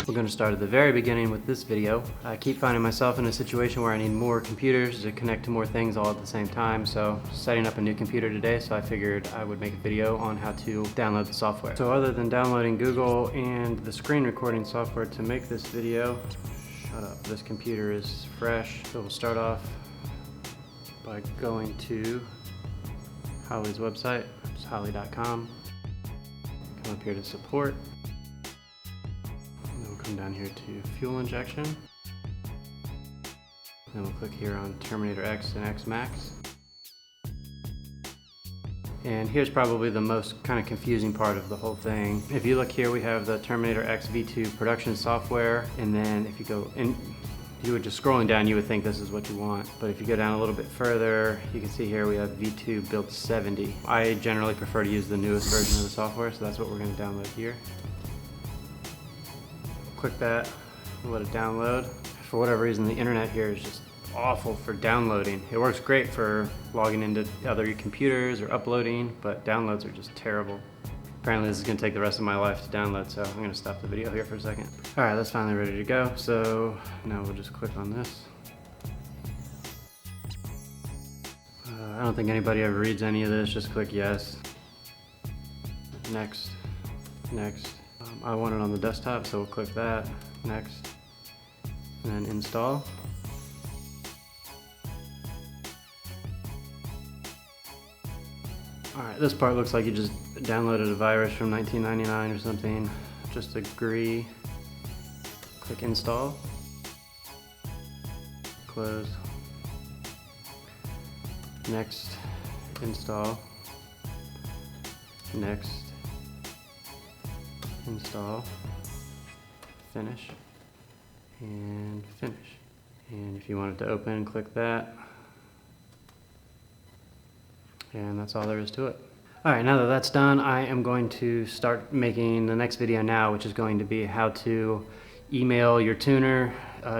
We're going to start at the very beginning with this video. I keep finding myself in a situation where I need more computers to connect to more things all at the same time, so setting up a new computer today, so I figured I would make a video on how to download the software. So other than downloading Google and the screen recording software to make this video, shut up, this computer is fresh. So we'll start off by going to Holley's website, it's holley.com. Come up here to support. And then we'll come down here to fuel injection. Then we'll click here on Terminator X and X Max. And here's probably the most kind of confusing part of the whole thing. If you look here, we have the Terminator X V2 production software, and then if you go in, you would just scrolling down, you would think this is what you want. But if you go down a little bit further, you can see here we have V2 build 70. I generally prefer to use the newest version of the software, so that's what we're going to download here. Click that, let it download. For whatever reason, the internet here is just awful for downloading. It works great for logging into other computers or uploading, but downloads are just terrible. Apparently this is going to take the rest of my life to download, so I'm going to stop the video here for a second. Alright, that's finally ready to go, so now we'll just click on this. I don't think anybody ever reads any of this, just click yes. Next, next. I want it on the desktop, so we'll click that, next, and then install. Alright, this part looks like you just downloaded a virus from 1999 or something. Just agree, click install, close, next, install, next, install, finish, and finish. And if you want it to open, click that. And that's all there is to it. Alright, now that that's done, I am going to start making the next video now, which is going to be how to email your tuner,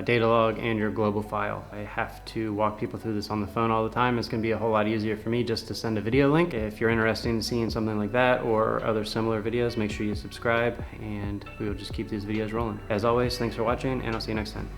data log, and your global file. I have to walk people through this on the phone all the time. It's going to be a whole lot easier for me just to send a video link. If you're interested in seeing something like that or other similar videos, make sure you subscribe, and we will just keep these videos rolling. As always, thanks for watching, and I'll see you next time.